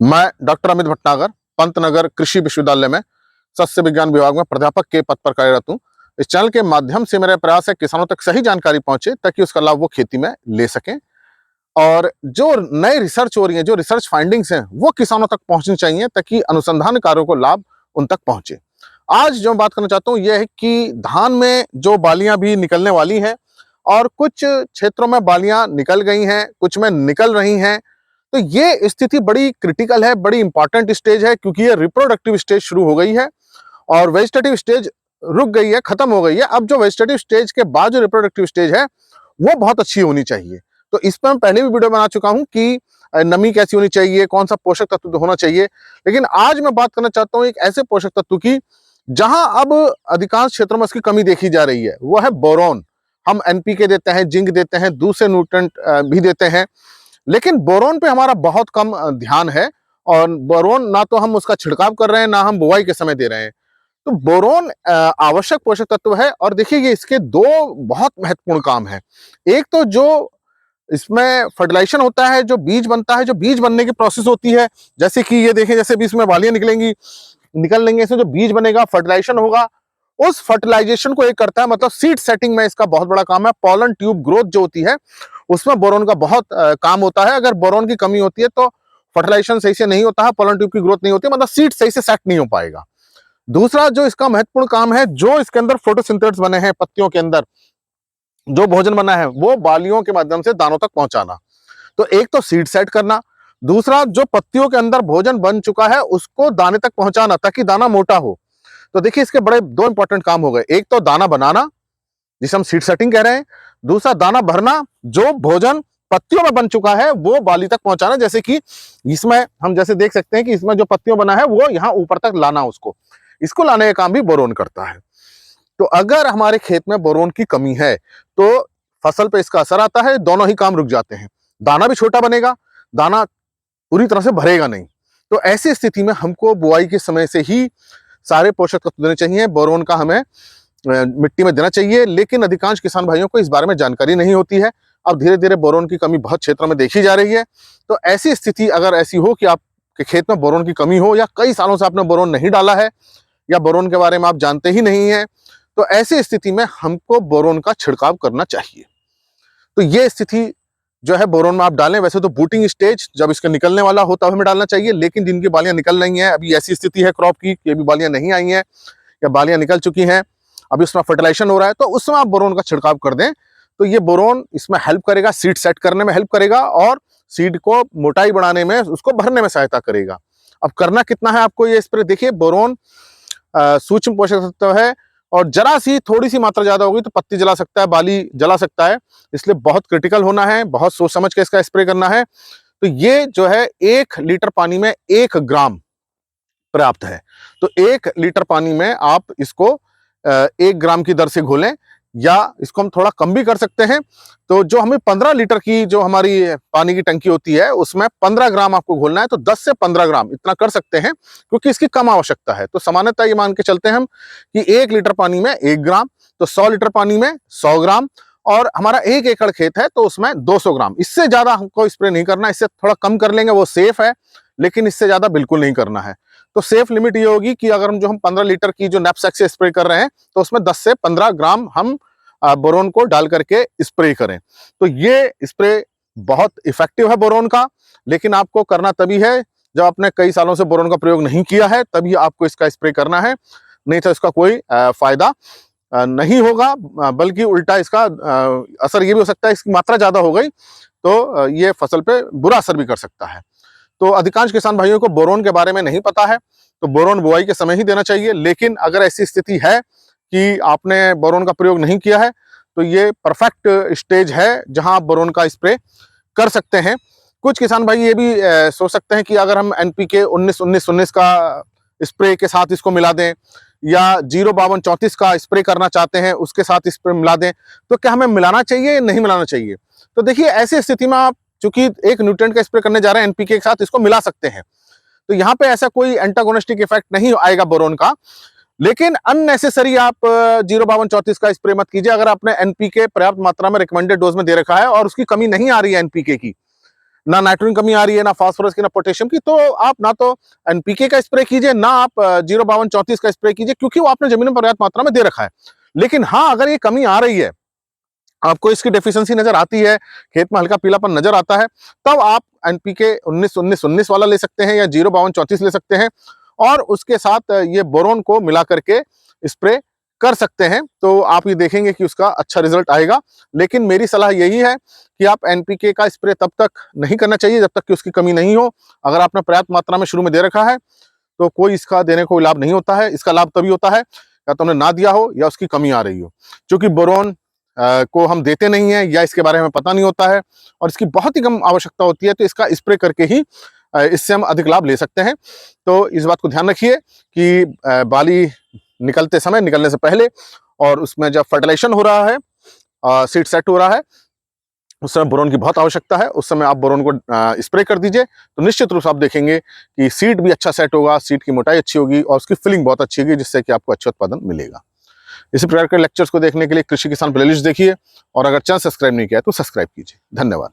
मैं डॉक्टर अमित भटनागर पंतनगर कृषि विश्वविद्यालय में सस्य विज्ञान विभाग में प्राध्यापक के पद पर कार्यरत हूँ। इस चैनल के माध्यम से मेरा प्रयास है किसानों तक सही जानकारी पहुंचे ताकि उसका लाभ वो खेती में ले सकें और जो नए रिसर्च हो रही है, जो रिसर्च फाइंडिंग्स हैं, वो किसानों तक पहुंचनी चाहिए ताकि अनुसंधान कार्यों को लाभ उन तक पहुंचे। आज जो मैं बात करना चाहता हूँ यह है कि धान में जो बालियां भी निकलने वाली हैं और कुछ क्षेत्रों में बालियां निकल गई हैं, कुछ में निकल रही हैं। तो ये स्थिति बड़ी क्रिटिकल है, बड़ी इंपॉर्टेंट स्टेज है क्योंकि ये रिप्रोडक्टिव स्टेज शुरू हो गई है और वेजिटेटिव स्टेज रुक गई है, खत्म हो गई है। अब जो वेजिटेटिव स्टेज के बाद जो रिप्रोडक्टिव स्टेज है वो बहुत अच्छी होनी चाहिए। तो इस पर मैं पहले भी वीडियो बना चुका हूं कि नमी कैसी होनी चाहिए, कौन सा पोषक तत्व होना चाहिए। लेकिन आज मैं बात करना चाहता हूं एक ऐसे पोषक तत्व की जहां अब अधिकांश क्षेत्रों में इसकी कमी देखी जा रही है, वो है बोरोन। हम एनपीके देते हैं, जिंक देते हैं, दूसरे न्यूट्रेंट भी देते हैं, लेकिन बोरोन पे हमारा बहुत कम ध्यान है। और बोरोन ना तो हम उसका छिड़काव कर रहे हैं, ना हम बुआई के समय दे रहे हैं। तो बोरोन आवश्यक पोषक तत्व है और देखिए ये इसके दो बहुत महत्वपूर्ण काम है। एक तो जो इसमें फर्टिलाइजेशन होता है, जो बीज बनता है, जो बीज बनने की प्रोसेस होती है, जैसे कि ये देखें, जैसे भी इसमें बालियां निकलेंगी, निकल लेंगे, इसमें जो बीज बनेगा, फर्टिलाइजेशन होगा, उस फर्टिलाइजेशन को एक करता है, मतलब सीड सेटिंग में इसका बहुत बड़ा काम है। पॉलन ट्यूब ग्रोथ जो होती है उसमें बोरोन का बहुत काम होता है। अगर बोरोन की कमी होती है तो फर्टिलाइजेशन सही से नहीं होता है, पॉलन ट्यूब की ग्रोथ नहीं होती, मतलब सीड सही से सेट नहीं हो पाएगा। दूसरा जो इसका महत्वपूर्ण काम है, जो इसके अंदर फोटोसिंथेसिस बने हैं, पत्तियों के अंदर जो भोजन बना है वो बालियों के माध्यम से दानों तक पहुंचाना। तो एक तो सीड सेट करना, दूसरा जो पत्तियों के अंदर भोजन बन चुका है उसको दाने तक पहुंचाना ताकि दाना मोटा हो। तो देखिए इसके बड़े दो इंपॉर्टेंट काम हो गए। एक तो दाना बनाना जिसे हम सीड सेटिंग कह रहे हैं, दूसरा दाना भरना, जो भोजन पत्तियों में बन चुका है वो बाली तक पहुंचाना। जैसे कि इसमें हम जैसे देख सकते हैं कि इसमें जो पत्तियों बना है वो यहां ऊपर तक लाना, उसको इसको लाने का काम भी बोरोन करता है। तो अगर हमारे खेत में बोरोन की कमी है तो फसल पे इसका असर आता है, दोनों ही काम रुक जाते हैं। दाना भी छोटा बनेगा, दाना पूरी तरह से भरेगा नहीं। तो ऐसी स्थिति में हमको बुआई के समय से ही सारे पोषक तत्व देने चाहिए। बोरोन का हमें मिट्टी में देना चाहिए, लेकिन अधिकांश किसान भाइयों को इस बारे में जानकारी नहीं होती है। अब धीरे धीरे बोरोन की कमी बहुत क्षेत्रों में देखी जा रही है। तो ऐसी स्थिति अगर ऐसी हो कि आपके खेत में बोरोन की कमी हो या कई सालों से आपने बोरोन नहीं डाला है या बोरोन के बारे में आप जानते ही नहीं है, तो ऐसी स्थिति में हमको बोरोन का छिड़काव करना चाहिए। तो ये स्थिति जो है बोरोन में आप डालें। वैसे तो बूटिंग स्टेज जब इसका निकलने वाला हो तब हमें डालना चाहिए, लेकिन जिनकी बालियां निकल रही हैं, अभी ऐसी स्थिति है क्रॉप की कि अभी बालियां नहीं आई हैं या बालियां निकल चुकी हैं, अभी उसमें फर्टिलाइजेशन हो रहा है, तो उसमें आप बोरोन का छिड़काव कर दें। तो ये बोरोन इसमें हेल्प करेगा, सीड सेट करने में हेल्प करेगा और सीड को मोटाई बढ़ाने में, उसको भरने में सहायता करेगा। अब करना कितना है आपको ये स्प्रे, देखिए बोरोन सूक्ष्म पोषक तत्व है और जरा सी थोड़ी सी मात्रा ज्यादा होगी तो पत्ती जला सकता है, बाली जला सकता है, इसलिए बहुत क्रिटिकल होना है, बहुत सोच समझ के इसका स्प्रे करना है। तो ये जो है 1 लीटर पानी में 1 ग्राम पर्याप्त है। तो 1 लीटर पानी में आप इसको 1 ग्राम की दर से घोलें, या इसको हम थोड़ा कम भी कर सकते हैं। तो जो हमें 15 लीटर की जो हमारी पानी की टंकी होती है उसमें 15 ग्राम आपको घोलना है, तो 10 से 15 ग्राम इतना कर सकते हैं क्योंकि इसकी कम आवश्यकता है। तो सामान्यतः ये मान के चलते हैं हम कि 1 लीटर पानी में 1 ग्राम, तो 100 लीटर पानी में 100 ग्राम, और हमारा 1 एकड़ खेत है तो उसमें 200 ग्राम। इससे ज्यादा हमको स्प्रे नहीं करना, इससे थोड़ा कम कर लेंगे वो सेफ है, लेकिन इससे ज्यादा बिल्कुल नहीं करना है। तो सेफ लिमिट ये होगी कि अगर हम 15 लीटर की जो नैपसैक से स्प्रे कर रहे हैं तो उसमें 10 से 15 ग्राम हम बोरोन को डाल करके स्प्रे करें। तो ये स्प्रे बहुत इफेक्टिव है बोरोन का, लेकिन आपको करना तभी है जब आपने कई सालों से बोरोन का प्रयोग नहीं किया है, तभी आपको इसका स्प्रे करना है, नहीं तो इसका कोई फायदा नहीं होगा, बल्कि उल्टा इसका असर ये भी हो सकता है, इसकी मात्रा ज्यादा हो गई तो ये फसल पे बुरा असर भी कर सकता है। तो अधिकांश किसान भाइयों को बोरोन के बारे में नहीं पता है, तो बोरोन बुआई के समय ही देना चाहिए। लेकिन अगर ऐसी स्थिति है कि आपने बोरोन का प्रयोग नहीं किया है तो ये परफेक्ट स्टेज है जहां आप बोरोन का स्प्रे कर सकते हैं। कुछ किसान भाई ये भी सोच सकते हैं कि अगर हम एनपीके 19-19-19 का स्प्रे के साथ इसको मिला दें या 0-52-34 का स्प्रे करना चाहते हैं उसके साथ स्प्रे मिला दें, तो क्या हमें मिलाना चाहिए या नहीं मिलाना चाहिए। तो देखिए ऐसी स्थिति में आप चूंकि एक न्यूट्रिएंट का स्प्रे करने जा रहे हैं, एनपीके के साथ इसको मिला सकते हैं, तो यहाँ पे ऐसा कोई एंटागोनिस्टिक इफेक्ट नहीं आएगा बोरोन का। लेकिन अननेसेसरी आप 0-52-34 का स्प्रे मत कीजिए। अगर आपने एनपीके पर्याप्त मात्रा में रिकमेंडेड डोज में दे रखा है और उसकी कमी नहीं आ रही है एनपीके की, ना नाइट्रोजन कमी आ रही है, ना फास्फोरस की, ना पोटेशियम की, तो आप ना तो एनपीके का स्प्रे कीजिए, ना आप 05234 का स्प्रे कीजिए, क्योंकि वो आपने जमीन में पर्याप्त मात्रा में दे रखा है। लेकिन हाँ, अगर ये कमी आ रही है, आपको इसकी डेफिशिएंसी नजर आती है, खेत में हल्का पीलापन नजर आता है, तब आप एनपीके 19-19-19 वाला ले सकते हैं या 05234 ले सकते हैं और उसके साथ ये बोरोन को मिला करके स्प्रे कर सकते हैं। तो आप ये देखेंगे कि उसका अच्छा रिजल्ट आएगा। लेकिन मेरी सलाह यही है कि आप एनपीके का स्प्रे तब तक नहीं करना चाहिए जब तक कि उसकी कमी नहीं हो। अगर आपने पर्याप्त मात्रा में शुरू में दे रखा है तो कोई इसका देने को लाभ नहीं होता है। इसका लाभ तभी होता है या तो हमने ना दिया हो या उसकी कमी आ रही हो। क्योंकि बोरोन को हम देते नहीं है या इसके बारे में पता नहीं होता है और इसकी बहुत ही कम आवश्यकता होती है, तो इसका स्प्रे करके ही इससे हम अधिक लाभ ले सकते हैं। तो इस बात को ध्यान रखिए कि बाली निकलते समय, निकलने से पहले और उसमें जब फर्टिलाइजेशन हो रहा है, सीड सेट हो रहा है, उस समय बोरोन की बहुत आवश्यकता है। उस समय आप बोरोन को स्प्रे कर दीजिए, तो निश्चित रूप से आप देखेंगे कि सीड भी अच्छा सेट होगा, सीड की मोटाई अच्छी होगी और उसकी फिलिंग बहुत अच्छी होगी, जिससे कि आपको अच्छा उत्पादन मिलेगा। इसी प्रकार के लेक्चर्स को देखने के लिए कृषि किसान प्लेलिस्ट देखिए और अगर चैनल सब्सक्राइब नहीं किया तो सब्सक्राइब कीजिए। धन्यवाद।